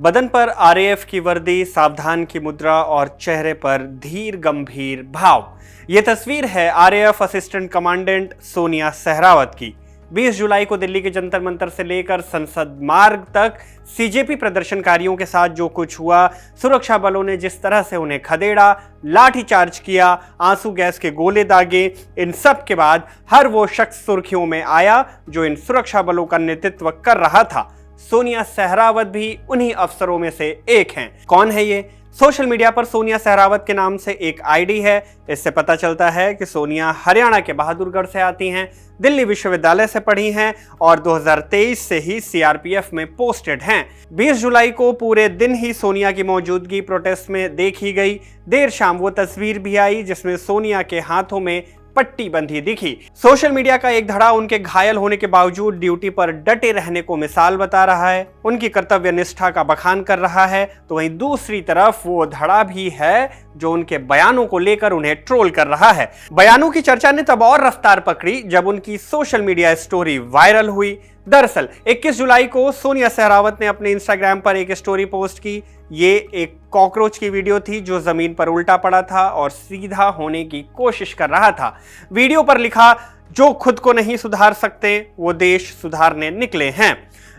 बदन पर आरएएफ की वर्दी, सावधान की मुद्रा और चेहरे पर धीर गंभीर भाव। ये तस्वीर है RAF assistant commandant Sonia Sehrawat की। 20 जुलाई को दिल्ली के जंतर मंतर से लेकर संसद मार्ग तक सीजेपी प्रदर्शनकारियों के साथ जो कुछ हुआ, सुरक्षा बलों ने जिस तरह से उन्हें खदेड़ा, लाठीचार्ज किया, आंसू गैस के गोले दागे, इन सब के बाद हर वो शख्स सुर्खियों में आया जो इन सुरक्षा बलों का नेतृत्व कर रहा था। सोनिया सहरावत भी उन्हीं अफसरों में से एक हैं। कौन है ये? सोशल मीडिया पर सोनिया सहरावत के नाम से एक आईडी है। इससे पता चलता है कि सोनिया हरियाणा के बहादुरगढ़ से आती हैं, दिल्ली विश्वविद्यालय से पढ़ी हैं और 2023 से ही सीआरपीएफ में पोस्टेड हैं। 20 जुलाई को पूरे दिन ही सोनिया की मौजूदगी प्रोटेस्ट में देखी गई। देर शाम वो तस्वीर भी आई जिसमें सोनिया के हाथों में पट्टी बंधी दिखी। सोशल मीडिया का एक धड़ा उनके घायल होने के बावजूद ड्यूटी पर डटे रहने को मिसाल बता रहा है, उनकी कर्तव्य निष्ठा का बखान कर रहा है, तो वहीं दूसरी तरफ वो धड़ा भी है जो उनके बयानों को लेकर उन्हें ट्रोल कर रहा है। बयानों की चर्चा ने तब और रफ्तार पकड़ी जब उनकी सोशल मीडिया स्टोरी वायरल हुई। दरअसल 21 जुलाई को सोनिया सहरावत ने अपने इंस्टाग्राम पर एक स्टोरी पोस्ट की। ये एक कॉकरोच की वीडियो थी जो जमीन पर उल्टा पड़ा था और सीधा होने की कोशिश कर रहा था। वीडियो पर लिखा, जो खुद को नहीं सुधार सकते वो देश सुधारने निकले हैं।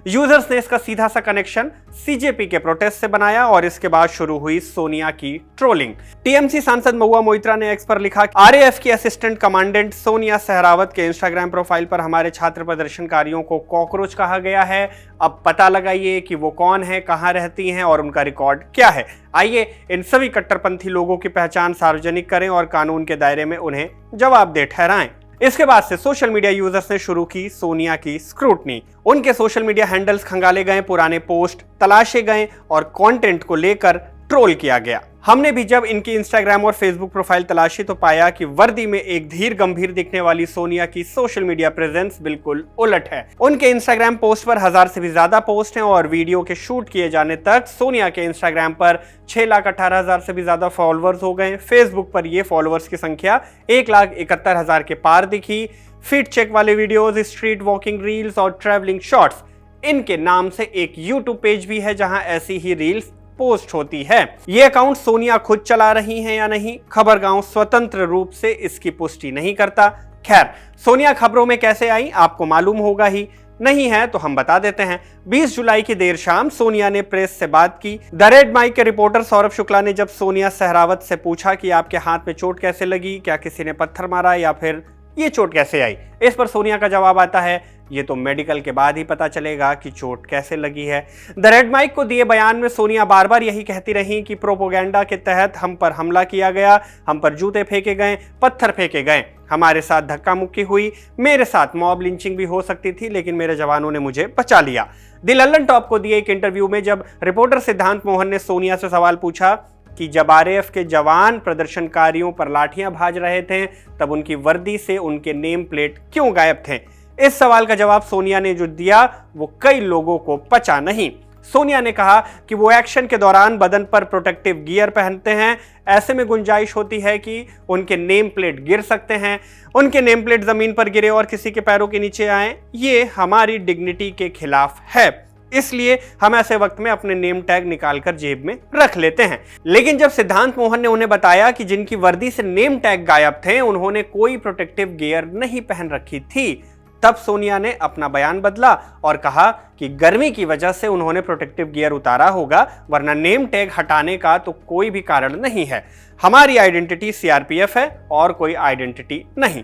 यूजर्स ने इसका सीधा सा कनेक्शन सीजेपी के प्रोटेस्ट से बनाया और इसके बाद शुरू हुई सोनिया की ट्रोलिंग। टीएमसी सांसद महुआ मोइत्रा ने एक्स पर लिखा, आरएएफ की असिस्टेंट कमांडेंट सोनिया सहरावत के इंस्टाग्राम प्रोफाइल पर हमारे छात्र प्रदर्शनकारियों को कॉकरोच कहा गया है। अब पता लगाइए कि वो कौन है, कहां रहती हैं और उनका रिकॉर्ड क्या है। आइए इन सभी कट्टरपंथी लोगों की पहचान सार्वजनिक करें और कानून के दायरे में उन्हें जवाबदेह ठहराएं। इसके बाद से सोशल मीडिया यूजर्स ने शुरू की सोनिया की स्क्रूटनी। उनके सोशल मीडिया हैंडल्स खंगाले गए, पुराने पोस्ट तलाशे गए और कंटेंट को लेकर ट्रोल किया गया। हमने भी जब इनकी इंस्टाग्राम और फेसबुक प्रोफाइल तलाशी तो पाया कि वर्दी में एक धीर गंभीर दिखने वाली सोनिया की सोशल मीडिया प्रेजेंस बिल्कुल उलट है। उनके इंस्टाग्राम पोस्ट पर 1000 से भी ज्यादा पोस्ट हैं और वीडियो के शूट किए जाने तक सोनिया के इंस्टाग्राम पर 6,18,000 से भी ज्यादा फॉलोअर्स हो गए। फेसबुक पर ये फॉलोअर्स की संख्या 1,71,000 के पार दिखी। फिट चेक वाले वीडियोज, स्ट्रीट वॉकिंग रील्स और ट्रैवलिंग शॉर्ट्स, इनके नाम से एक यूट्यूब पेज भी है जहां ऐसी ही रील्स पोस्ट होती है। ये अकाउंट सोनिया खुद चला रही हैं या नहीं, खबरगांव स्वतंत्र रूप से इसकी पुष्टि नहीं करता। खैर, सोनिया खबरों में कैसे आई आपको मालूम होगा ही, नहीं है तो हम बता देते हैं। 20 जुलाई की देर शाम सोनिया ने प्रेस से बात की। द रेड माइक के रिपोर्टर सौरभ शुक्ला ने जब सोनिया सहरावत से पूछा कि आपके हाथ में चोट कैसे लगी, क्या किसी ने पत्थर मारा या फिर ये चोट कैसे आई, इस पर सोनिया का जवाब आता है, ये तो मेडिकल के बाद ही पता चलेगा कि चोट कैसे लगी है। द रेड माइक को दिए बयान में सोनिया बार बार यही कहती रही कि प्रोपोगेंडा के तहत हम पर हमला किया गया, हम पर जूते फेंके गए, पत्थर फेंके गए, हमारे साथ धक्का मुक्की हुई, मेरे साथ मॉब लिंचिंग भी हो सकती थी लेकिन मेरे जवानों ने मुझे बचा लिया। द लंदन टॉप को दिए एक इंटरव्यू में जब रिपोर्टर सिद्धांत मोहन ने सोनिया से सवाल पूछा कि जब आरएएफ के जवान प्रदर्शनकारियों पर लाठियां भाज रहे थे तब उनकी वर्दी से उनके नेम प्लेट क्यों गायब थे, इस सवाल का जवाब सोनिया ने जो दिया वो कई लोगों को पचा नहीं। सोनिया ने कहा कि वो एक्शन के दौरान बदन पर प्रोटेक्टिव गियर पहनते हैं, ऐसे में गुंजाइश होती है कि उनके नेम प्लेट गिर सकते हैं। उनके नेम प्लेट जमीन पर गिरे और किसी के पैरों के नीचे आए, ये हमारी डिग्निटी के खिलाफ है, इसलिए हम ऐसे वक्त में अपने नेम टैग निकालकर जेब में रख लेते हैं। लेकिन जब सिद्धांत मोहन ने उन्हें बताया कि जिनकी वर्दी से नेम टैग गायब थे उन्होंने कोई प्रोटेक्टिव गियर नहीं पहन रखी थी, तब सोनिया ने अपना बयान बदला और कहा कि गर्मी की वजह से उन्होंने प्रोटेक्टिव गियर उतारा होगा, वरना नेम टैग हटाने का तो कोई भी कारण नहीं है। हमारी आइडेंटिटी सीआरपीएफ है और कोई आइडेंटिटी नहीं।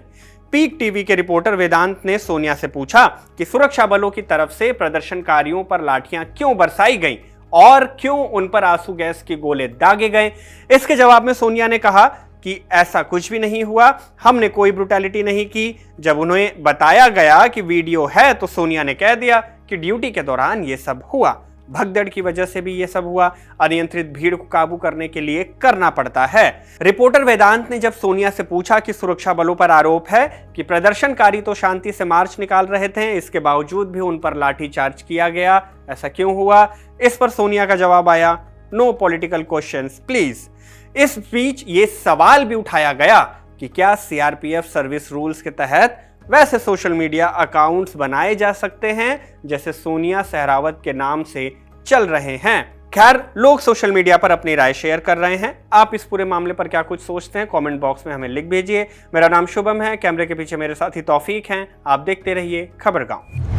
पीक टीवी के रिपोर्टर वेदांत ने सोनिया से पूछा कि सुरक्षा बलों की तरफ से प्रदर्शनकारियों पर लाठियां क्यों बरसाई गईं और क्यों उन पर आंसू गैस के गोले दागे गए। इसके जवाब में सोनिया ने कहा कि ऐसा कुछ भी नहीं हुआ, हमने कोई ब्रुटैलिटी नहीं की। जब उन्हें बताया गया कि वीडियो है तो सोनिया ने कह दिया कि ड्यूटी के दौरान ये सब हुआ, भगदड़ की वजह से भी ये सब हुआ, अनियंत्रित भीड़ को काबू करने के लिए करना पड़ता है। रिपोर्टर वेदांत ने जब सोनिया से पूछा कि सुरक्षा बलों पर आरोप है कि प्रदर्शनकारी तो शांति से मार्च निकाल रहे थे, इसके बावजूद भी उन पर लाठीचार्ज किया गया, ऐसा क्यों हुआ, इस पर सोनिया का जवाब आया, नो पॉलिटिकल क्वेश्चंस प्लीज। इस बीच ये सवाल भी उठाया गया कि क्या सीआरपीएफ सर्विस रूल्स के तहत वैसे सोशल मीडिया अकाउंट्स बनाए जा सकते हैं जैसे सोनिया सहरावत के नाम से चल रहे हैं। खैर, लोग सोशल मीडिया पर अपनी राय शेयर कर रहे हैं। आप इस पूरे मामले पर क्या कुछ सोचते हैं, कमेंट बॉक्स में हमें लिख भेजिए। मेरा नाम शुभम है, कैमरे के पीछे मेरे साथी तौफीक हैं। आप देखते रहिए खबरगांव।